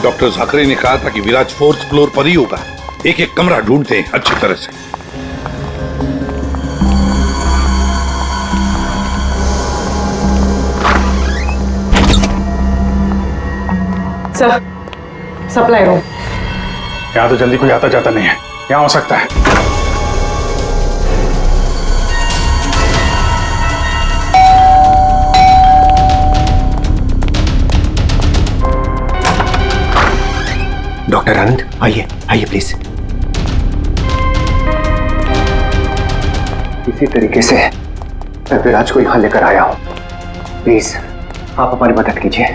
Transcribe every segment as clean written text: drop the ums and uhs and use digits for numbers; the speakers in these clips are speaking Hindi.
डॉक्टर झाकरे ने कहा था कि विराज 4th फ्लोर पर ही होगा। एक एक कमरा ढूंढते हैं अच्छी तरह से। Sir, supply room. यहाँ तो जल्दी कोई आता जाता नहीं है, यहाँ हो सकता है। डॉक्टर आनंद, आइए आइए प्लीज। इसी तरीके से मैं विराज को यहां लेकर आया हूं। प्लीज आप हमारी मदद कीजिए।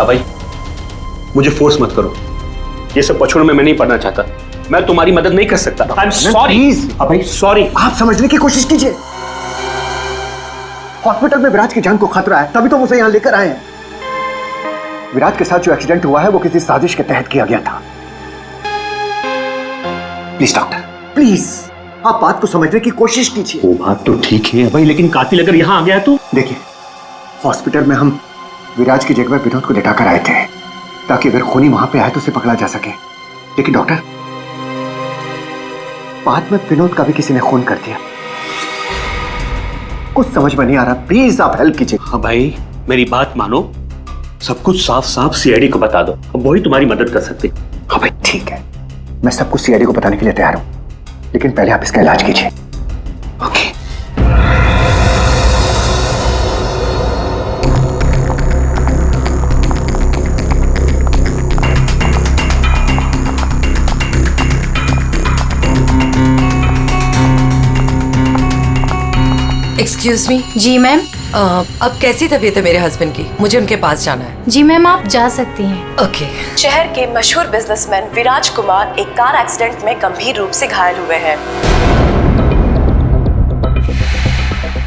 अभय, मुझे फोर्स मत करो। ये सब बचपन में मैं नहीं पढ़ना चाहता। मैं तुम्हारी मदद नहीं कर सकता। I am sorry. Abhay sorry. आप समझने की कोशिश कीजिए। हॉस्पिटल में विराज की जान को खतरा है, तभी तो उसे यहां लेकर आए हैं। विराज के साथ जो एक्सीडेंट हुआ है वो किसी साजिश के तहत किया गया था। प्लीज डॉक्टर, प्लीज आप बात को समझने की कोशिश कीजिए। वो बात तो ठीक है भाई, लेकिन कातिल अगर यहाँ आ गया तो? देखिए, हॉस्पिटल में हम विराज की जगह विनोद को लेटाकर आए थे ताकि अगर खूनी वहां पे आए तो उसे पकड़ा जा सके। लेकिन डॉक्टर, बाद में विनोद का भी किसी ने खून कर दिया। कुछ समझ में नहीं आ रहा। प्लीज आप हेल्प कीजिए। हाँ भाई, मेरी बात मानो। सब कुछ साफ साफ सीआईडी को बता दो, अब वही तुम्हारी मदद कर सकते। हाँ भाई ठीक है, मैं सब कुछ सीआईडी को बताने के लिए तैयार हूं, लेकिन पहले आप इसका इलाज कीजिए। ओके। Excuse me. जी मैम। अब कैसी तबीयत है मेरे हस्बैंड की? मुझे उनके पास जाना है। जी मैम, आप जा सकती हैं। ओके। शहर के मशहूर बिजनेसमैन विराज कुमार एक कार एक्सीडेंट में गंभीर रूप से घायल हुए हैं।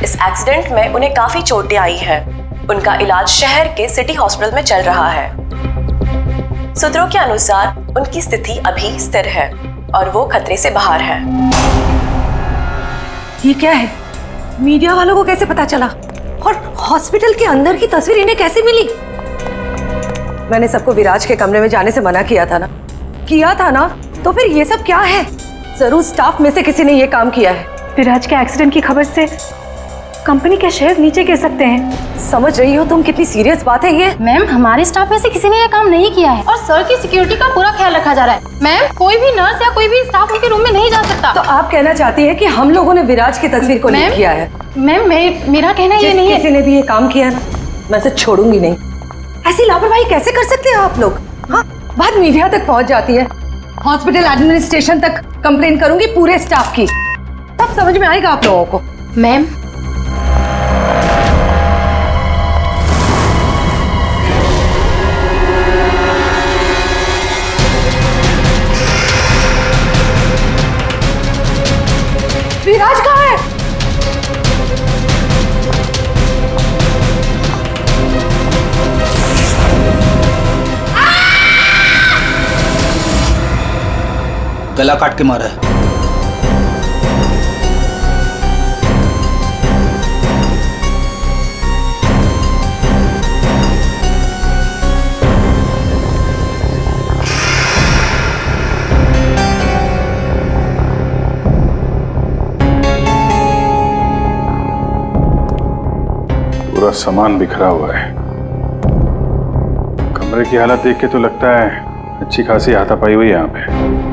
इस एक्सीडेंट में उन्हें काफी चोटें आई हैं। उनका इलाज शहर के सिटी हॉस्पिटल में चल रहा है। सूत्रों के अनुसार उनकी स्थिति अभी स्थिर है और वो खतरे से बाहर है। ये क्या है? मीडिया वालों को कैसे पता चला? और हॉस्पिटल के अंदर की तस्वीर इन्हें कैसे मिली? मैंने सबको विराज के कमरे में जाने से मना किया था ना? तो फिर ये सब क्या है? जरूर स्टाफ में से किसी ने ये काम किया है। विराज के एक्सीडेंट की खबर से कंपनी के शेयर नीचे गिर सकते हैं। समझ रही हो तुम कितनी सीरियस बात है ये? मैम, हमारे स्टाफ में से किसी ने ये काम नहीं किया है और सर की सिक्योरिटी का पूरा ख्याल रखा जा रहा है। मैम, कोई भी नर्स या कोई भी स्टाफ उनके रूम में नहीं जा सकता। तो आप कहना चाहती है कि हम लोगों ने विराज की तस्वीर को लीक किया है? मैम, मेरा कहना ये नहीं है। किसी ने भी ये काम किया ना, मैं इसे छोड़ूंगी नहीं। ऐसी लापरवाही कैसे कर सकते हैं आप लोग? हाँ, बात मीडिया तक पहुंच जाती है, हॉस्पिटल एडमिनिस्ट्रेशन तक कंप्लेन करूंगी पूरे स्टाफ की, तब समझ में आएगा आप लोगों को। मैम, विराज कहाँ है? गला काट के मारा है। पूरा सामान बिखरा हुआ है। कमरे की हालत देख के तो लगता है अच्छी खासी हाथापाई हुई है यहाँ पे।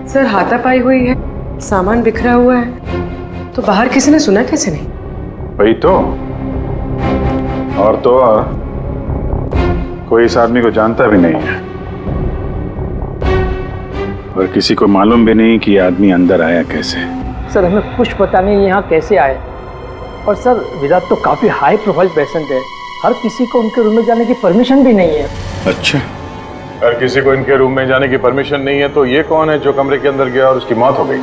सर, हाथापाई हुई है, सामान बिखरा हुआ है, तो बाहर किसी ने सुना कैसे नहीं? वही तो। और तो और कोई इस आदमी को जानता भी नहीं है और किसी को मालूम भी नहीं कि ये आदमी अंदर आया कैसे। सर, हमें कुछ पता नहीं यहाँ कैसे आए। और सर, विराज तो काफी हाई प्रोफाइल पेशेंट है, हर किसी को उनके रूम में जाने की परमिशन भी नहीं है। अच्छा, हर किसी को इनके रूम में जाने की परमिशन नहीं है, तो ये कौन है जो कमरे के अंदर गया और उसकी मौत हो गई?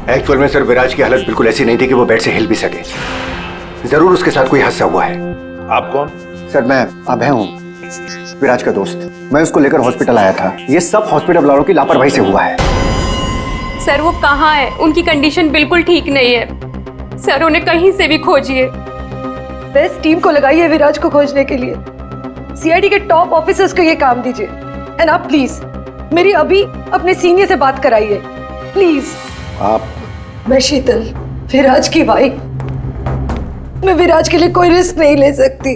एक्चुअल में सर, विराज की हालत बिल्कुल ऐसी नहीं थी कि वो बेड से हिल भी सके। जरूर उसके साथ कोई हादसा हुआ है। आप कौन? सर, मैं अभय हूँ, विराज का दोस्त। मैं उसको लेकर हॉस्पिटल आया था। ये सब हॉस्पिटल वालों की लापरवाही से हुआ है। सर, वो कहाँ है? उनकी कंडीशन बिल्कुल ठीक नहीं है। सर, उन्हें कहीं से भी खोजिए। बेस्ट टीम को लगाइए विराज को खोजने के लिए। सीआईडी के टॉप ऑफिसर्स को ये काम दीजिए। एंड आप प्लीज मेरी अभी अपने सीनियर से बात कराइए प्लीज। आप? मैं शीतल, विराज की वाइफ। मैं विराज के लिए कोई रिस्क नहीं ले सकती।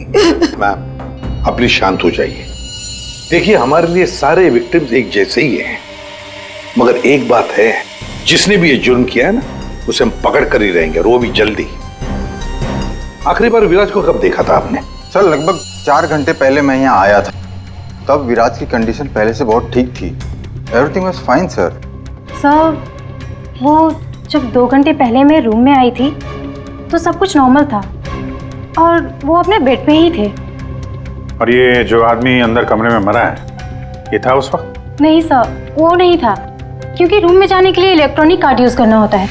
मैम आप प्लीज शांत हो जाइए। देखिए हमारे लिए सारे विक्टिम्स एक जैसे ही हैं, मगर एक बात है, जिसने भी ये जुर्म किया है ना, उसे हम पकड़ कर ही रहेंगे, और वो भी जल्दी। आखिरी बार विराज को कब देखा था आपने? सर लगभग 4 घंटे पहले मैं यहाँ आया था। तब विराज की कंडीशन पहले से बहुत ठीक थी। Everything was fine sir. Sir वो जब 2 घंटे पहले मैं रूम में आई थी तो सब कुछ नॉर्मल था और वो अपने बेड पे ही थे। और ये जो आदमी अंदर कमरे में मरा है, ये था उस वक्त? नहीं सर, वो नहीं था, क्योंकि रूम में जाने के लिए इलेक्ट्रॉनिक कार्ड यूज करना होता है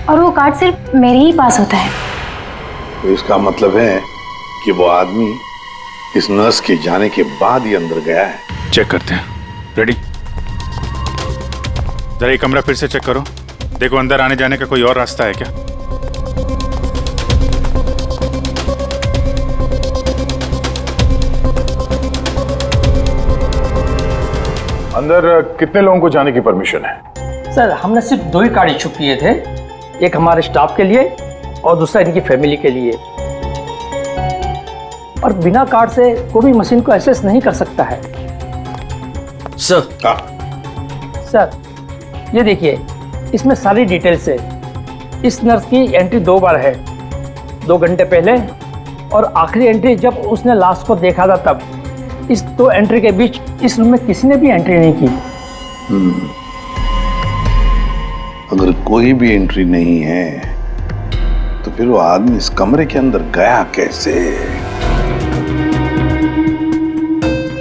और वो कार्ड सिर्फ मेरे ही पास होता है। तो इसका मतलब है कि वो आदमी इस नर्स के जाने के बाद ही अंदर गया है। चेक करते हैं। रेडी? जरा ये कमरा फिर से चेक करो, देखो अंदर आने जाने का कोई और रास्ता है क्या। अंदर कितने लोगों को जाने की परमिशन है? सर हमने सिर्फ 2 ही कार्ड इशू किए थे, एक हमारे स्टाफ के लिए और दूसरा इनकी फैमिली के लिए। और बिना कार्ड से कोई भी मशीन को एक्सेस नहीं कर सकता है। सर सर ये देखिए, इसमें सारी डिटेल्स है। इस नर्स की एंट्री 2 बार है, 2 घंटे पहले और आखिरी एंट्री जब उसने लास्ट को देखा था तब। इस 2 एंट्री के बीच इस रूम में किसी ने भी एंट्री नहीं की। अगर कोई भी एंट्री नहीं है तो फिर वो आदमी इस कमरे के अंदर गया कैसे?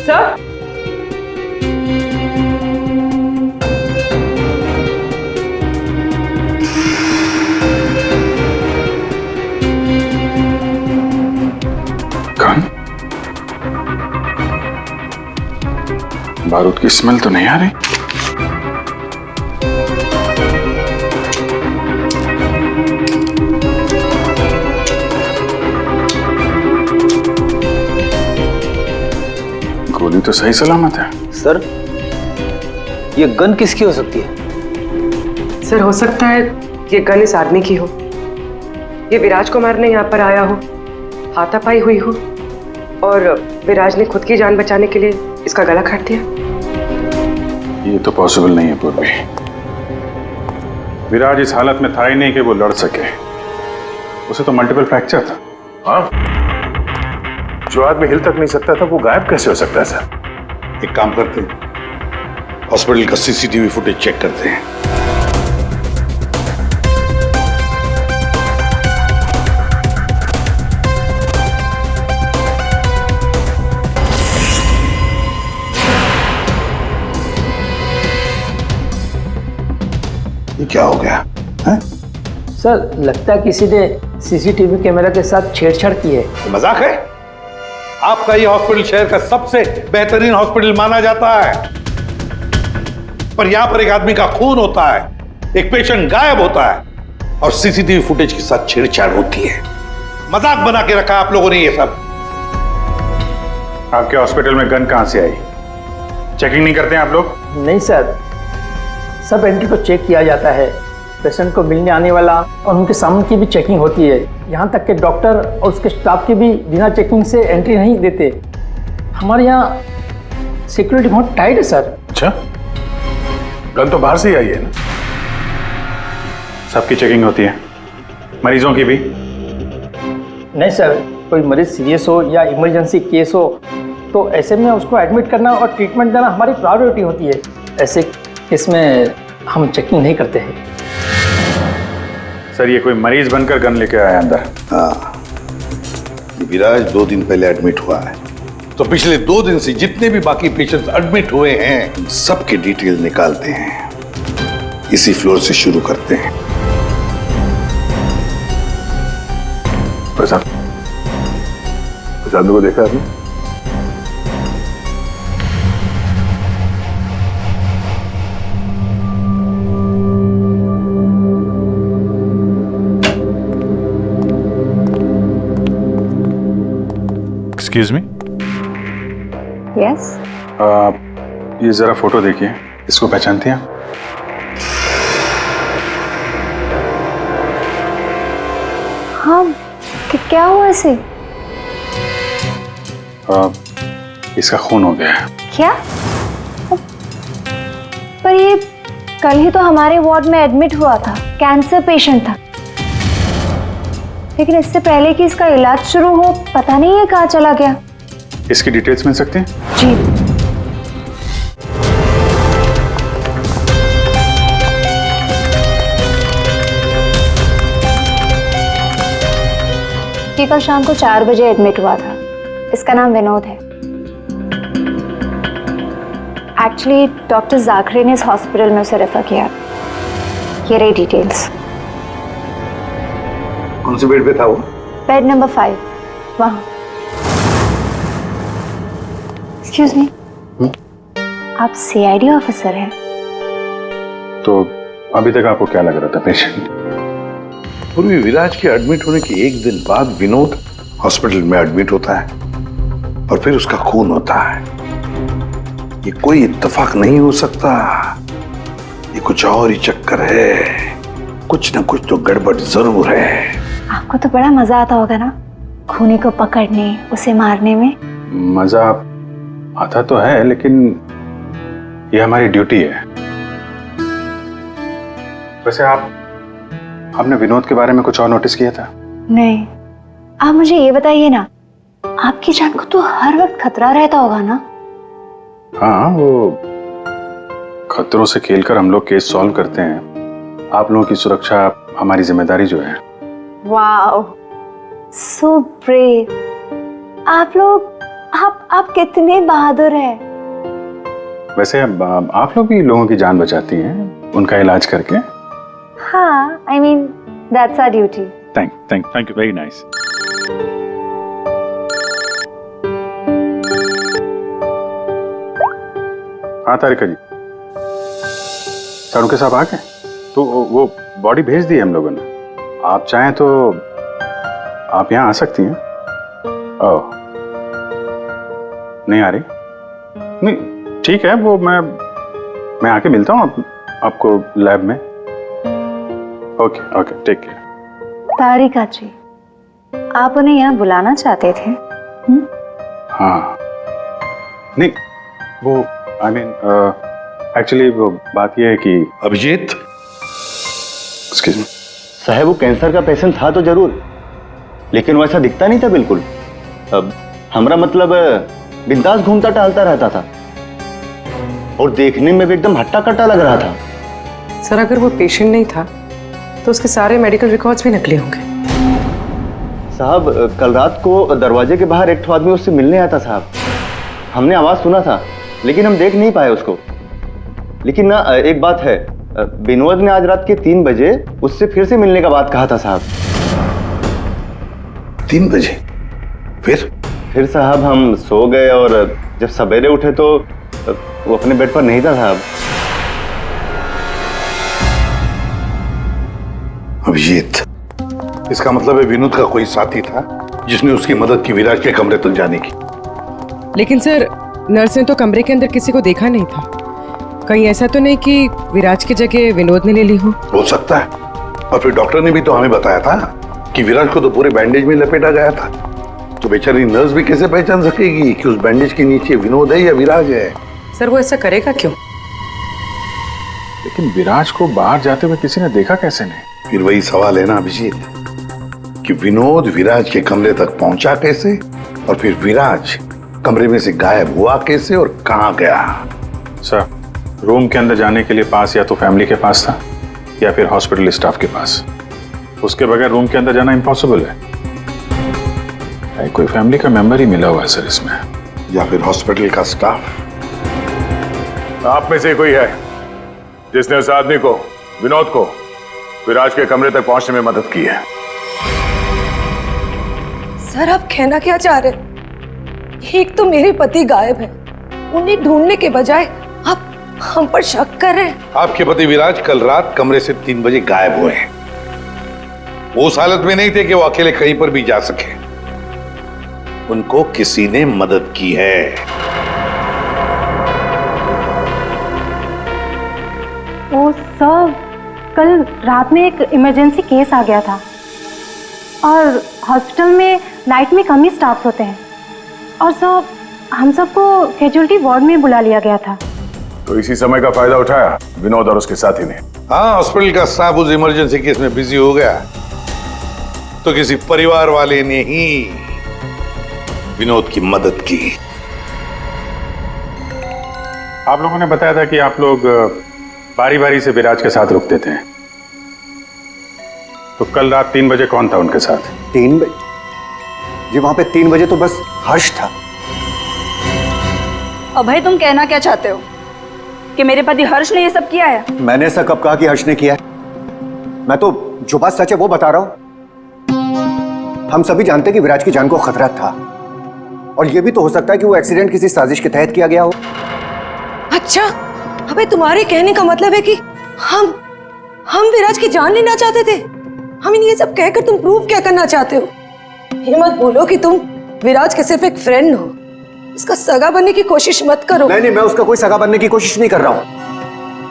सर कौन? बारूद की स्मेल तो नहीं आ रही। गोली तो सही सलामत है। सर ये गन किसकी हो सकती है? सर हो सकता है ये गन इस आदमी की हो, ये विराज को मारने यहाँ पर आया हो, हाथापाई हुई हो और विराज ने खुद की जान बचाने के लिए इसका गला काट दिया। ये तो पॉसिबल नहीं है पूर्वी। विराज इस हालत में था ही नहीं कि वो लड़ सके, उसे तो मल्टीपल फ्रैक्चर था। हाँ, जो आदमी हिल तक नहीं सकता था वो गायब कैसे हो सकता है सर? एक काम करते हैं, हॉस्पिटल का सीसीटीवी फुटेज चेक करते हैं। ये क्या हो गया है? सर लगता है किसी ने सीसीटीवी कैमरा के साथ छेड़छाड़ की है। मजाक है? आपका ये हॉस्पिटल शहर का सबसे बेहतरीन हॉस्पिटल माना जाता है, पर यहां पर एक आदमी का खून होता है, एक पेशेंट गायब होता है और सीसीटीवी फुटेज के साथ छेड़छाड़ होती है। मजाक बना के रखा आप लोगों ने ये सब। आपके हॉस्पिटल में गन कहां से आई? चेकिंग नहीं करते हैं आप लोग? नहीं सर, सब एंट्री को चेक किया जाता है। पेशेंट को मिलने आने वाला और उनके सामान की भी चेकिंग होती है। यहाँ तक कि डॉक्टर और उसके स्टाफ की भी बिना चेकिंग से एंट्री नहीं देते। हमारे यहाँ सिक्योरिटी बहुत टाइट है सर। अच्छा, गन तो बाहर से ही आई है ना? सबकी चेकिंग होती है, मरीजों की भी? नहीं सर, कोई मरीज सीरियस हो या इमरजेंसी केस हो तो ऐसे में उसको एडमिट करना और ट्रीटमेंट देना हमारी प्रायोरिटी होती है। ऐसे केस में हम चेकिंग नहीं करते हैं। सर ये कोई मरीज बनकर गन लेके आया अंदर? हाँ, विराज 2 दिन पहले एडमिट हुआ है, तो पिछले 2 दिन से जितने भी बाकी पेशेंट्स एडमिट हुए हैं सबके डिटेल निकालते हैं। इसी फ्लोर से शुरू करते हैं। प्रसाद, प्रसाद को देखा आपने? Excuse me, yes. ये जरा फोटो देखिए, इसको पहचानती हैं? हाँ, क्या हुआ इसे? इसका खून हो गया है। क्या? पर ये कल ही तो हमारे वार्ड में एडमिट हुआ था, कैंसर पेशेंट था। लेकिन इससे पहले कि इसका इलाज शुरू हो, पता नहीं है कहाँ चला गया। इसकी डिटेल्स मिल सकती हैं? जी। ये कल शाम को 4 बजे एडमिट हुआ था। इसका नाम विनोद है। एक्चुअली डॉक्टर जाखरे ने इस हॉस्पिटल में उसे रेफर किया। ये रही डिटेल्स। कौन से बेड पे था वो? बेड नंबर 5, वहां। एक्सक्यूज मी, आप सीआईडी ऑफिसर हैं? तो अभी तक आपको क्या लग रहा था पेशेंट? पूर्वी विराज के एडमिट होने के एक दिन बाद विनोद हॉस्पिटल में एडमिट होता है और फिर उसका खून होता है। ये कोई इत्तेफाक नहीं हो सकता, ये कुछ और ही चक्कर है। कुछ ना कुछ तो गड़बड़ जरूर है। आपको तो बड़ा मजा आता होगा ना, खूनी को पकड़ने, उसे मारने में। मजा आता तो है, लेकिन ये हमारी ड्यूटी है। वैसे आपने विनोद के बारे में कुछ और नोटिस किया था? नहीं, आप मुझे ये बताइए ना, आपकी जान को तो हर वक्त खतरा रहता होगा ना? हाँ, वो खतरों से खेलकर हम लोग केस सॉल्व करते हैं। आप लोगों की सुरक्षा हमारी जिम्मेदारी जो है। Wow, so brave. आप कितने बहादुर हैं। वैसे आप लोग भी लोगों की जान बचाती हैं उनका इलाज करके। हाँ, I mean, that's our duty. Thank you, very nice. हाँ तारिका जी, सारुके साहब आ गए? तो वो बॉडी भेज दी है हम लोगों ने। आप चाहें तो आप यहाँ आ सकती हैं। ओह, नहीं आ रही? नहीं, ठीक है, वो मैं आके मिलता हूँ आपको लैब में। Okay, take care. Tarika ji, आप उन्हें यहाँ बुलाना चाहते थे? हाँ, नहीं, वो एक्चुअली वो बात ये है कि अभिजीत, एक्सक्यूज मी साहब, वो कैंसर का पेशेंट था तो जरूर, लेकिन वैसा दिखता नहीं था बिल्कुल। अब हमारा मतलब बिंदास घूमता टहलता रहता था और देखने में भी एकदम हट्टा कट्टा लग रहा था। सर, अगर वो पेशेंट नहीं था तो उसके सारे मेडिकल रिकॉर्ड्स भी नकली होंगे। साहब, कल रात को दरवाजे के बाहर एक आदमी उससे मिलने आया था साहब। हमने आवाज सुना था, लेकिन हम देख नहीं पाए उसको। लेकिन ना, एक बात है, विनोद ने आज रात के 3 बजे उससे फिर से मिलने का बात कहा था साहब। 3 बजे? फिर साहब हम सो गए और जब सवेरे उठे तो वो अपने बेड पर नहीं था साहब। अभिजीत, इसका मतलब है विनोद का कोई साथी था जिसने उसकी मदद की विराज के कमरे तक जाने की। लेकिन सर, नर्स ने तो कमरे के अंदर किसी को देखा नहीं था। कहीं ऐसा तो नहीं कि विराज की जगह विनोद ने ले ली हो सकता है। और फिर डॉक्टर ने भी तो हमें बताया था कि विराज को तो पूरे बैंडेज में लपेटा गया था। तो बेचारी नर्स भी कैसे पहचान सकेगी कि उस बैंडेज के नीचे विनोद है या विराज है? सर, वो ऐसा करेगा क्यों? लेकिन विराज को बाहर जाते हुए किसी ने देखा कैसे नहीं? फिर वही सवाल है ना अभिजीत, कि विनोद विराज के कमरे तक पहुंचा कैसे, और फिर विराज कमरे में से गायब हुआ कैसे और कहां गया? सर, रूम के अंदर जाने के लिए पास या तो फैमिली के पास था या फिर हॉस्पिटल स्टाफ के पास। उसके बगैर रूम के अंदर जाना इम्पॉसिबल है। कोई फैमिली का मेंबर ही मिला हुआ है सर इसमें, या फिर हॉस्पिटल का स्टाफ। आप में से कोई है जिसने उस आदमी को, विनोद को, विराज के कमरे तक पहुंचने में मदद की है? सर, आप कहना क्या चाह रहे? एक तो मेरे पति गायब है, उन्हें ढूंढने के बजाय आप हम पर शक कर रहे हैं। आपके पति विराज कल रात कमरे से 3 बजे गायब हुए हैं। वो उस हालत में नहीं थे कि वो अकेले कहीं पर भी जा सके। उनको किसी ने मदद की है। ओ सर, कल रात में एक इमरजेंसी केस आ गया था और हॉस्पिटल में नाइट में कम ही स्टाफ होते हैं और सर हम सबको कैजुअलिटी वार्ड में बुला लिया गया था। तो इसी समय का फायदा उठाया विनोद और उसके साथी ने। हाँ, हॉस्पिटल का स्टाफ उस इमरजेंसी केस में बिजी हो गया तो किसी परिवार वाले ने ही विनोद की मदद की। आप लोगों ने बताया था कि आप लोग बारी बारी से विराज के साथ रुकते थे, तो कल रात 3 बजे कौन था उनके साथ? 3 बजे जी? वहां पे 3 बजे तो बस हर्ष था। अभय, तुम कहना क्या चाहते हो कि मेरे पति हर्ष ने ये सब किया है? मैंने ऐसा कब कहा कि हर्ष ने किया है? मैं तो जो बात सच है वो बता रहा हूं। हम सभी जानते हैं कि विराज की जान को खतरा था और ये भी तो हो सकता है कि वो एक्सीडेंट किसी साजिश के तहत किया गया हो। अच्छा, अबे तुम्हारे कहने का मतलब है कि हम विराज की जान लेना चाहते थे? हम ये सब कहकर तुम प्रूव क्या करना चाहते हो? ये मत बोलो कि तुम विराज के सिर्फ एक फ्रेंड हो, उसका सगा बनने की कोशिश मत करो। नहीं, मैं उसका कोई सगा बनने की कोशिश नहीं कर रहा हूं।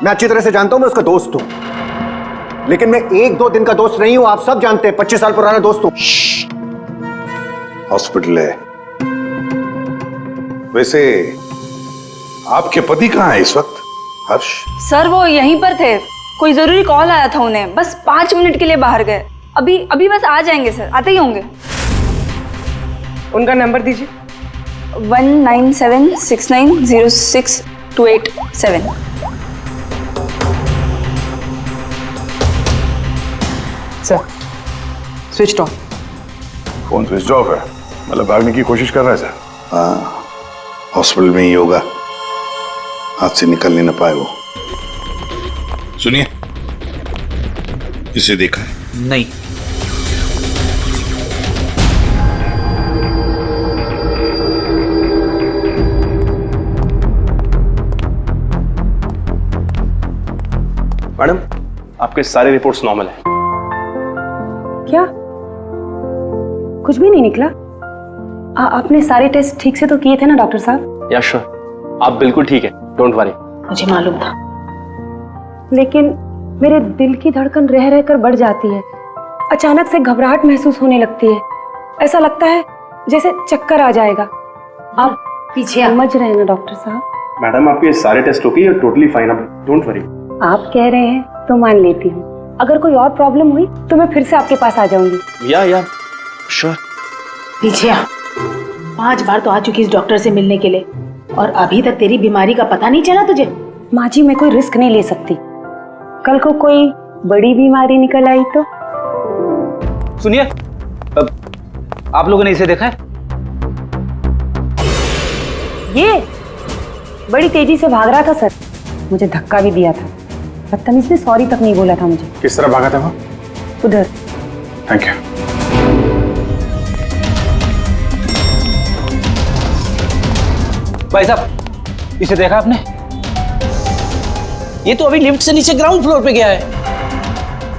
मैं अच्छी तरह से जानता हूं, मैं उसका दोस्त हूं, लेकिन मैं 1-2 दिन का दोस्त नहीं हूं। आप सब जानते हैं 25 साल पुराना दोस्त हूं। हॉस्पिटल है। वैसे आपके पति कहाँ है इस वक्त? हर्ष? सर वो यहीं पर थे, कोई जरूरी कॉल आया था उन्हें, बस 5 मिनट के लिए बाहर गए। अभी बस आ जाएंगे सर, आते ही होंगे। उनका नंबर दीजिए। 1976906287। Sir switch off. Phone switch off है, मतलब भागने की कोशिश कर रहा है सर। हाँ, हॉस्पिटल में ही होगा, हाथ से निकल नहीं ना पाए वो। सुनिए, इसे देखा है? नहीं। मैडम, आपके सारे रिपोर्ट्स नॉर्मल हैं। क्या? कुछ भी नहीं निकला? आपने सारे टेस्ट ठीक से तो किए थे ना डॉक्टर साहब? या श्योर, आप बिल्कुल ठीक है, डोंट वरी। मुझे मालूम था, लेकिन मेरे दिल की धड़कन रह रहकर बढ़ जाती है। अचानक से घबराहट महसूस होने लगती है, ऐसा लगता है जैसे चक्कर आ जाएगा। आप पीछे समझ रहे हैं ना डॉक्टर साहब? मैडम, आपके सारे test okay, you are totally fine, अब डोंट वरी। आप कह रहे हैं तो मान लेती हूँ। अगर कोई और प्रॉब्लम हुई तो मैं फिर से आपके पास आ जाऊंगी। या श्योर। पीछे 5 बार तो आ चुकी इस डॉक्टर से मिलने के लिए और अभी तक तेरी बीमारी का पता नहीं चला तुझे? माँ जी, मैं कोई रिस्क नहीं ले सकती, कल को कोई बड़ी बीमारी निकल आई तो। सुनिए, आप लोगों ने इसे देखा है? ये बड़ी तेजी से भाग रहा था सर, मुझे धक्का भी दिया था। बदतमीज ने सॉरी तक नहीं बोला था मुझे। किस तरह भागा था वो? उधर। Thank you. भाई साहब, इसे देखा आपने? ये तो अभी लिफ्ट से नीचे ग्राउंड फ्लोर पे गया है।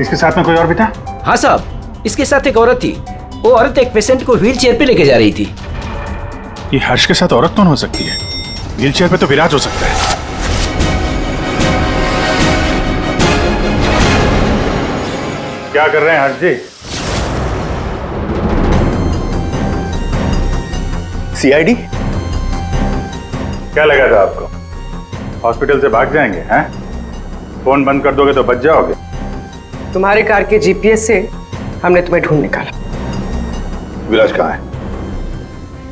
इसके साथ में कोई और भी था? हाँ साहब, इसके साथ एक औरत थी। वो औरत एक पेशेंट को व्हील चेयर पे लेके जा रही थी। ये हर्ष के साथ औरत कौन हो सकती है? व्हील चेयर पे तो विराज हो सकता है। क्या कर रहे हैं हर्ष जी? सीआईडी? क्या लगा था आपको हॉस्पिटल से भाग जाएंगे? हैं? फोन बंद कर दोगे तो बच जाओगे। तुम्हारे कार के जीपीएस से हमने तुम्हें ढूंढ निकाला। विराज कहाँ है?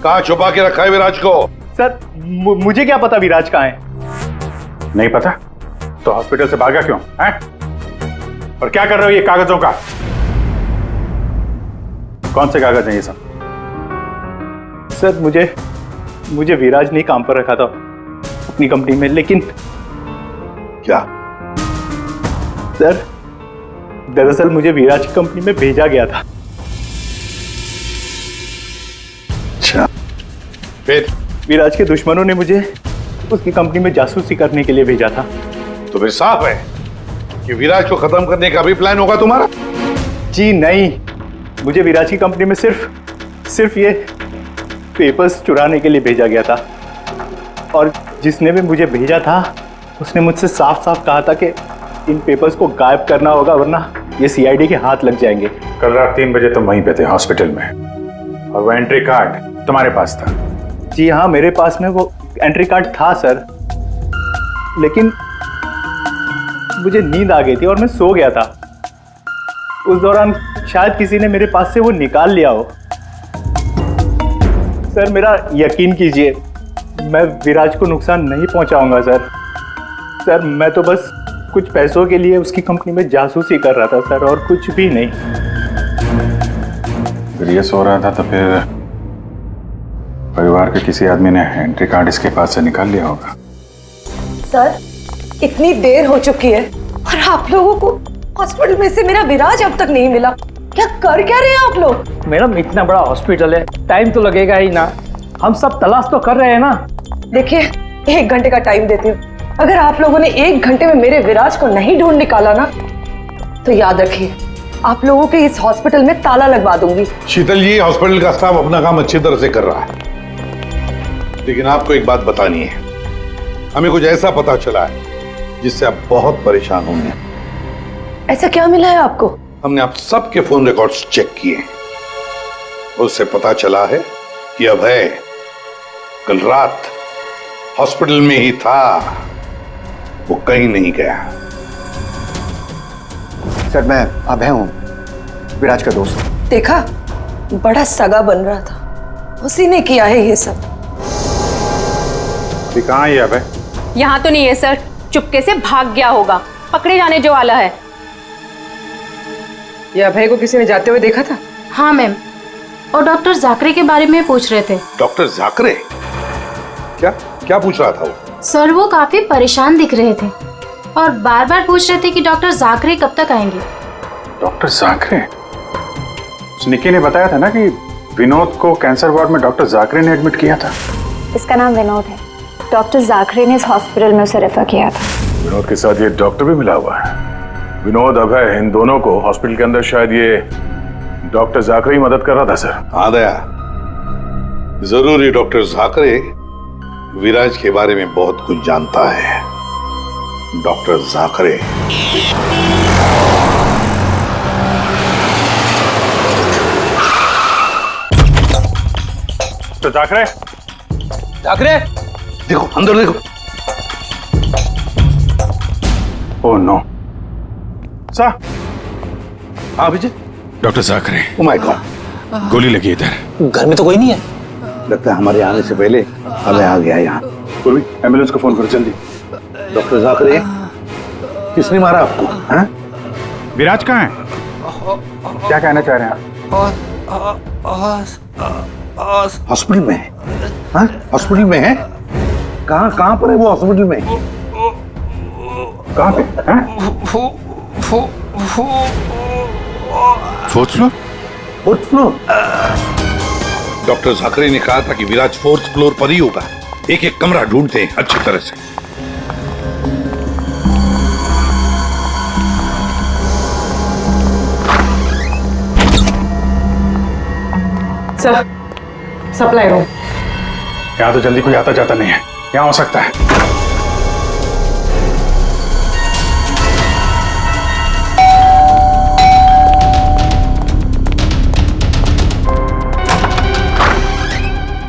कहाँ छुपा के रखा है विराज को? सर, मुझे क्या पता विराज कहाँ है? नहीं पता तो हॉस्पिटल से भागा क्यों? हैं? और क्या कर रहे हो ये कागजों का? कौन से कागज हैं ये सब? सर, मुझे विराज ने काम पर रखा था अपनी कंपनी में, लेकिन क्या? सर, दरअसल मुझे विराज की कंपनी में भेजा गया था। अच्छा, फिर? विराज के दुश्मनों ने मुझे उसकी कंपनी में जासूसी करने के लिए भेजा था। तो फिर साफ है कि विराज को खत्म करने का भी प्लान होगा तुम्हारा? जी नहीं, मुझे विराज की कंपनी में सिर्फ ये पेपर्स चुराने के लिए भेजा गया था और जिसने भी मुझे भेजा था उसने मुझसे साफ साफ कहा था कि इन पेपर्स को गायब करना होगा वरना ये सीआईडी के हाथ लग जाएंगे। कल रात 3 बजे तुम वहीं पे थे हॉस्पिटल में और वो एंट्री कार्ड तुम्हारे पास था। जी हाँ, मेरे पास में वो एंट्री कार्ड था सर, लेकिन मुझे नींद आ गई थी और मैं सो गया था। उस दौरान शायद किसी ने मेरे पास से वो निकाल लिया हो। सर मेरा यकीन कीजिए, मैं विराज को नुकसान नहीं पहुंचाऊंगा सर। सर मैं तो बस कुछ पैसों के लिए उसकी कंपनी में जासूसी कर रहा था सर, और कुछ भी नहीं। फिर ये सो रहा था तो फिर परिवार के किसी आदमी ने एंट्री कार्ड इसके पास से निकाल लिया होगा। सर इतनी देर हो चुकी है और आप लोगों को हॉस्पिटल में से मेरा विराज अब तक नहीं मिला। क्या कर क्या रहे हैं आप लोग? मैडम इतना बड़ा हॉस्पिटल है, टाइम तो लगेगा ही ना। हम सब तलाश तो कर रहे हैं ना। देखिए 1 घंटे का टाइम देती हूँ, अगर आप लोगों ने 1 घंटे में मेरे विराज को नहीं ढूंढ निकाला ना तो याद रखिए आप लोगों के इस हॉस्पिटल में ताला लगवा दूंगी। शीतल जी, हॉस्पिटल का स्टाफ अपना काम अच्छी तरह से कर रहा है, लेकिन आपको एक बात बतानी है। हमें कुछ ऐसा पता चला है जिससे आप बहुत परेशान होंगे। ऐसा क्या मिला है आपको? हमने आप सबके फोन रिकॉर्ड्स चेक किए, उससे पता चला है कि अभय कल रात हॉस्पिटल में ही था, वो कहीं नहीं गया। सर मैं अभय हूं, विराज का दोस्त। देखा, बड़ा सगा बन रहा था, उसी ने किया है ये सब। कहाँ है अभय? यहाँ तो नहीं है सर, चुपके से भाग गया होगा, पकड़े जाने जो वाला है। ये अभय को किसी ने जाते हुए देखा था? हाँ मैम, और डॉक्टर जाकरे के बारे में पूछ रहे थे। डॉक्टर जाकरे? क्या क्या पूछ रहा था वो? सर वो काफी परेशान दिख रहे थे और बार बार पूछ रहे थे कि डॉक्टर जाकरे कब तक आएंगे। डॉक्टर जाकरे? निकी ने बताया था ना कि विनोद को कैंसर वार्ड में डॉक्टर जाकरे ने एडमिट किया था। इसका नाम विनोद है, डॉक्टर जाकरे ने इस हॉस्पिटल में उसे रेफर किया था। विनोद के साथ ये डॉक्टर भी मिला हुआ है। विनोद, अभय, इन दोनों को हॉस्पिटल के अंदर शायद ये डॉक्टर जाकरे ही मदद कर रहा था सर। हाँ दया, जरूरी डॉक्टर जाकरे विराज के बारे में बहुत कुछ जानता है। डॉक्टर जाकरे तो जाकरे देखो, अंदर देखो। Oh no sir. हाँ Vijay, doctor Jakare. Oh my god, गोली लगी इधर। घर में तो कोई नहीं है। लगता है हमारे आने से पहले अबे आ गया यहाँ। पूर्वी, एम्बुलेंस को फोन करो जल्दी। डॉक्टर जाकरे, किसने मारा आपको? हाँ? विराज कहाँ है? क्या कहना चाह रहे हैं आप? हॉस्पिटल में है? हाँ? हॉस्पिटल में है? कहाँ पर है वो हॉस्पिटल में? कहाँ पे? Fourth floor? Fourth floor? Doctor Jakare ने कहा था कि विराज 4th फ्लोर पर ही होगा। एक एक कमरा ढूंढते हैं अच्छी तरह से। Sir, supply room. यहाँ तो जल्दी कोई आता जाता नहीं है, यहाँ हो सकता है।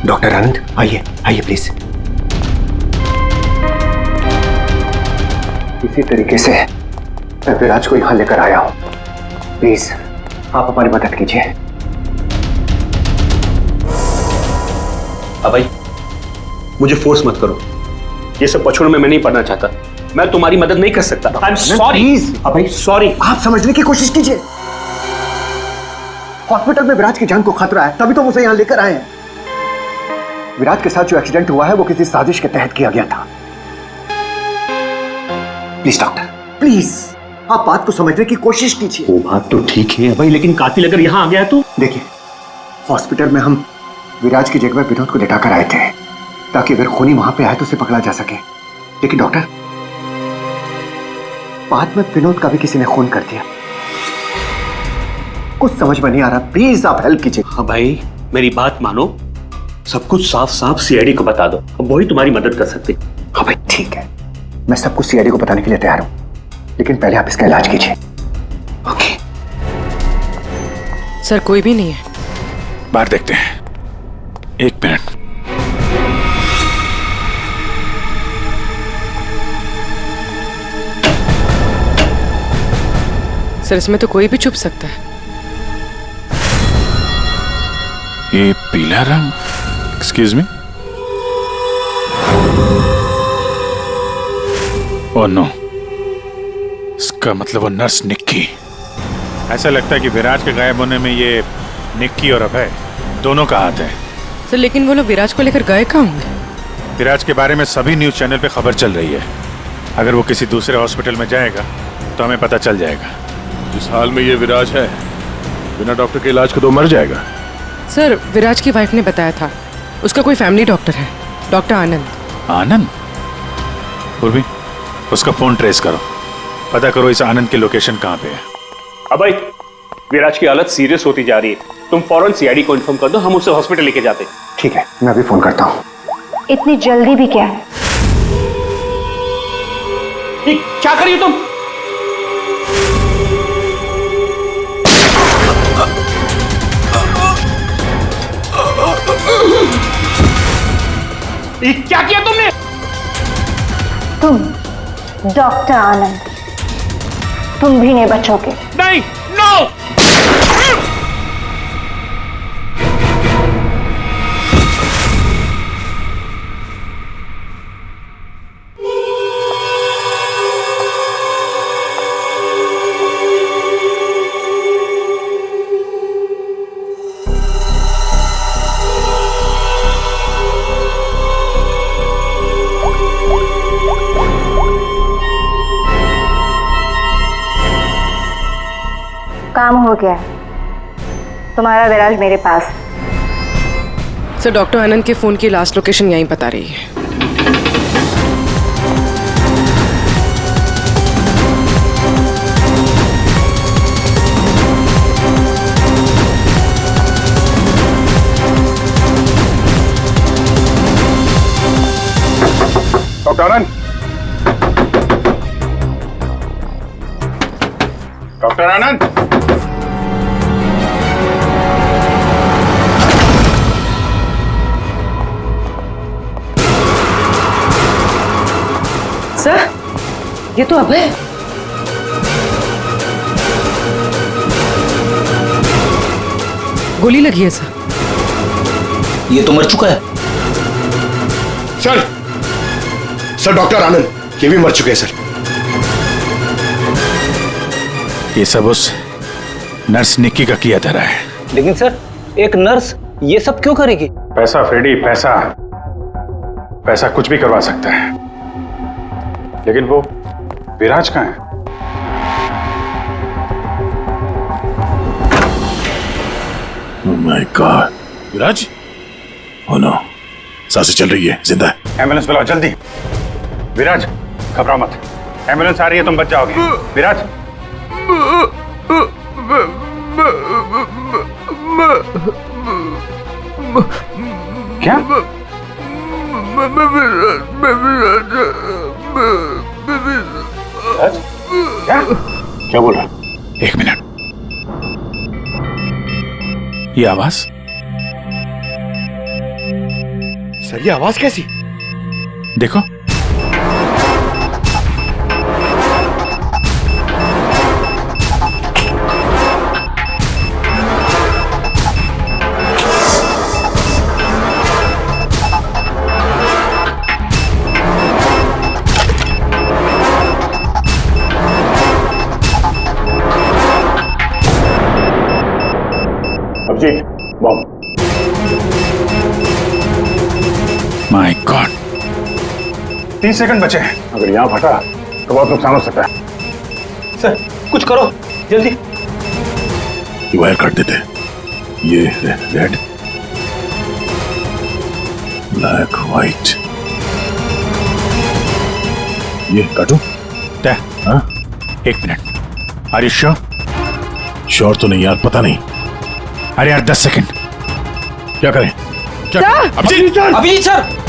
डॉक्टर आनंद, आइए आइए प्लीज। इसी तरीके से मैं विराज को यहां लेकर आया हूं, प्लीज आप हमारी मदद कीजिए। अभय, मुझे फोर्स मत करो। ये सब पछुड़ में मैं नहीं पढ़ना चाहता। मैं तुम्हारी मदद नहीं कर सकता। I am sorry. Abhay sorry. आप समझने की कोशिश कीजिए। हॉस्पिटल में विराज की जान को खतरा है, तभी तो उसे यहां लेकर आए हैं। विराज के साथ जो एक्सीडेंट हुआ है वो किसी साजिश के तहत किया गया था। प्लीज डॉक्टर, प्लीज आप बात को समझने की कोशिश कीजिए। वो बात तो ठीक है भाई, लेकिन कातिल अगर यहाँ आ गया तो? देखिए, हॉस्पिटल में हम विराज की जगह विनोद को लेटाकर आए थे ताकि अगर खूनी वहां पे आए तो उसे पकड़ा जा सके। लेकिन डॉक्टर, बाद में विनोद का भी किसी ने खून कर दिया। कुछ समझ में नहीं आ रहा, प्लीज आप हेल्प कीजिए। हाँ भाई, मेरी बात मानो। सब कुछ साफ साफ सीआईडी को बता दो, अब वही तुम्हारी मदद कर सकते। हाँ भाई ठीक है, मैं सब कुछ सीआईडी को बताने के लिए तैयार हूं, लेकिन पहले आप इसका इलाज कीजिए। ओके सर कोई भी नहीं है। बाहर देखते हैं, 1 मिनट। सर इसमें तो कोई भी छुप सकता है। ये पीला रंग, एक्सक्यूज मी। ओह नो, इसका मतलब वो नर्स निक्की। ऐसा लगता है कि विराज के गायब होने में ये निक्की और अभय दोनों का हाथ है। सर लेकिन वो लोग विराज को लेकर गए कहाँ होंगे? विराज के बारे में सभी न्यूज चैनल पे खबर चल रही है। अगर वो किसी दूसरे हॉस्पिटल में जाएगा तो हमें पता चल जाएगा। इस हाल में ये विराज है, बिना डॉक्टर के इलाज के तो मर जाएगा। सर विराज की वाइफ ने बताया था उसका कोई फैमिली डॉक्टर है, डॉक्टर आनंद। आनंद? पूर्वी, उसका फोन ट्रेस करो, पता करो इस आनंद की लोकेशन कहाँ पे है। अभय, विराज की हालत सीरियस होती जा रही है, तुम फौरन सीआईडी को इन्फॉर्म कर दो, हम उसे हॉस्पिटल लेके जाते। ठीक है, मैं अभी फोन करता हूँ। इतनी जल्दी भी क्या है? क्या करिए तुम? क्या किया तुमने? तुम डॉक्टर आनंद, तुम भी नहीं बचोगे। नहीं, नो! काम हो गया, तुम्हारा विराज मेरे पास। सर डॉक्टर आनंद के फोन की लास्ट लोकेशन यहीं बता रही है। डॉक्टर आनंद, डॉक्टर आनंद, सर ये तो अभय। गोली लगी है सर। ये तो मर चुका है। सर डॉक्टर आनंद ये भी मर चुके हैं सर। ये सब उस नर्स निक्की का किया धरा है। लेकिन सर एक नर्स ये सब क्यों करेगी? पैसा फ्रेडी, पैसा, पैसा कुछ भी करवा सकता है। लेकिन वो विराज कहाँ है? Oh my God, Viraj? Oh no, सांसें चल रही है, जिंदा है। एम्बुलेंस बुलाओ जल्दी। विराज घबराओ मत, एम्बुलेंस आ रही है, तुम बच जाओगे। विराज क्या? क्या क्या बोल रहा? 1 मिनट, ये आवाज? सर ये आवाज कैसी? देखो, Abhijeet, bomb. My god, 30 second बचे हैं। अगर यहां फटा तो बहुत नुकसान हो सकता है। सर कुछ करो जल्दी। वायर काट देते। ये रेड, ब्लैक, व्हाइट, ये काटू? हाँ? 1 minute, are you sure? Sure तो नहीं यार, पता नहीं। अरे यार 10 सेकंड। क्या करें? क्या अभिजीत सर! अभिजीत सर!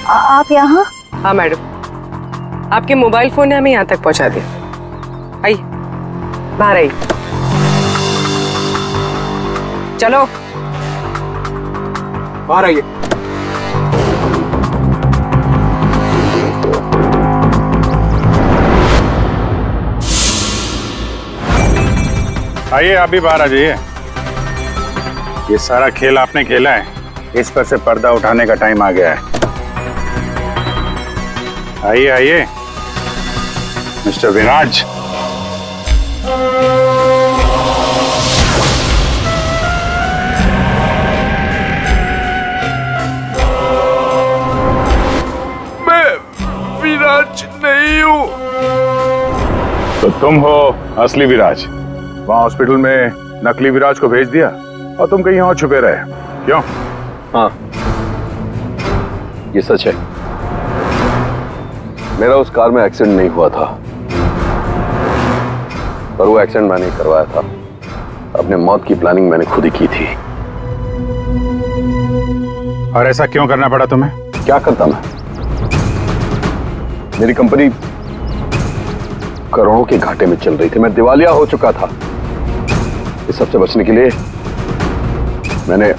आप यहाँ? हाँ मैडम, आपके मोबाइल फोन ने हमें यहाँ तक पहुँचा दिया। आइए बाहर आइए। चलो बाहर आइए। आइए, आप भी बाहर आ जाइए। ये सारा खेल आपने खेला है, इस पर से पर्दा उठाने का टाइम आ गया है। आइए आइए मिस्टर विराज। मैं विराज नहीं हूँ। तो तुम हो असली विराज। वहां हॉस्पिटल में नकली विराज को भेज दिया और तुम कहीं और छुपे रहे, क्यों? हाँ, ये सच है। मेरा उस कार में एक्सीडेंट नहीं हुआ था, पर वो एक्सीडेंट मैंने करवाया था। अपने मौत की प्लानिंग मैंने खुद ही की थी। और ऐसा क्यों करना पड़ा तुम्हें? क्या करता मैं? मेरी कंपनी करोड़ों के घाटे में चल रही थी, मैं दिवालिया हो चुका था। इस सबसे बचने के लिए मैंने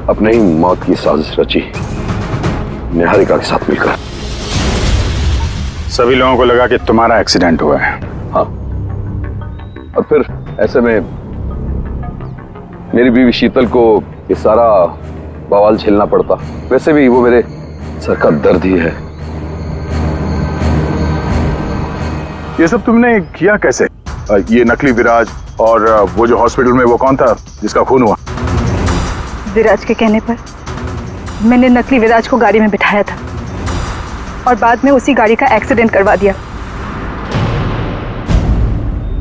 अपने ही मौत की साजिश रची, निहारिका के साथ मिलकर। सभी लोगों को लगा कि तुम्हारा एक्सीडेंट हुआ है। हाँ, और फिर ऐसे में मेरी बीवी शीतल को ये सारा बवाल झेलना पड़ता। वैसे भी वो मेरे सर का दर्द ही है। ये सब तुमने किया कैसे? ये नकली विराज और वो जो हॉस्पिटल में वो कौन था जिसका खून हुआ? विराज के कहने पर मैंने नकली विराज को गाड़ी में बिठाया था और बाद में उसी गाड़ी का एक्सीडेंट करवा दिया।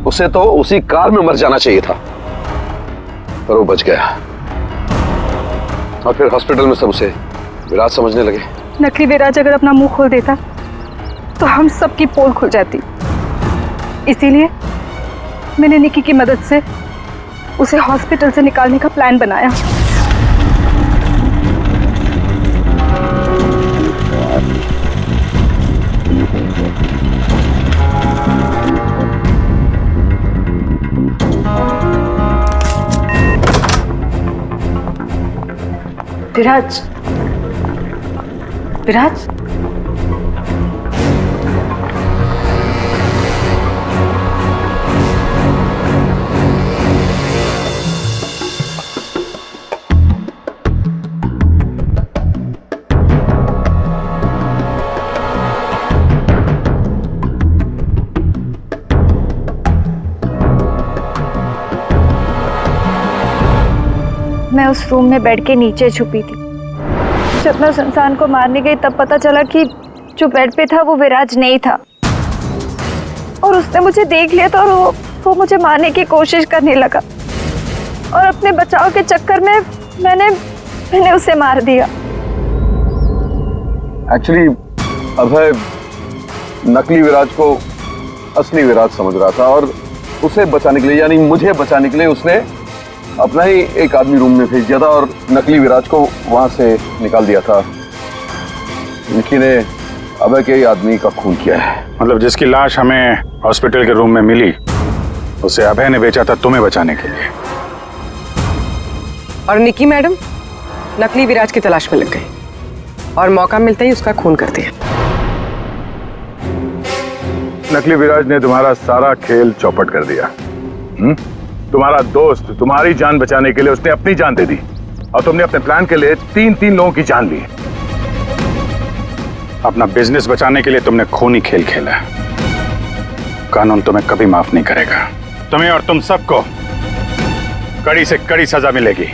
उसे तो उसी कार में मर जाना चाहिए था, पर वो बच गया। और फिर हॉस्पिटल में सब उसे विराज समझने लगे। नकली विराज अगर अपना मुंह खोल देता तो हम सबकी पोल खुल जाती। इसीलिए मैंने निकी की मदद से उसे हॉस्पिटल से निकालने का प्लान बनाया। विराज, विराज, मैं उस रूम में बेड के नीचे छुपी थी। जब मैं उस इंसान को मारने गई तब पता चला कि जो बेड पे था वो विराज नहीं था, और उसने मुझे देख लिया था और वो मुझे मारने की कोशिश करने लगा, और अपने बचाव के चक्कर में मैंने उसे मार दिया। एक्चुअली अभय नकली विराज को असली विराज समझ रहा था, और उसे बचाने के लिए, यानी मुझे बचाने के लिए, उसने अपना ही एक आदमी रूम में भेज दिया था और नकली विराज को वहां से निकाल दिया था। निकी ने अभय के ही आदमी का खून किया है। मतलब जिसकी लाश हमें हॉस्पिटल के रूम में मिली उसे अभय ने बेचा था तुम्हें बचाने के लिए। और निकी मैडम नकली विराज की तलाश में लग गई और मौका मिलते ही उसका खून कर दिया। नकली विराज ने तुम्हारा सारा खेल चौपट कर दिया। तुम्हारा दोस्त तुम्हारी जान बचाने के लिए उसने अपनी जान दे दी और तुमने अपने प्लान के लिए 3 लोगों की जान ली। अपना बिजनेस बचाने के लिए तुमने खूनी खेल खेला। कानून तुम्हें कभी माफ नहीं करेगा। तुम्हें और तुम सबको कड़ी से कड़ी सजा मिलेगी।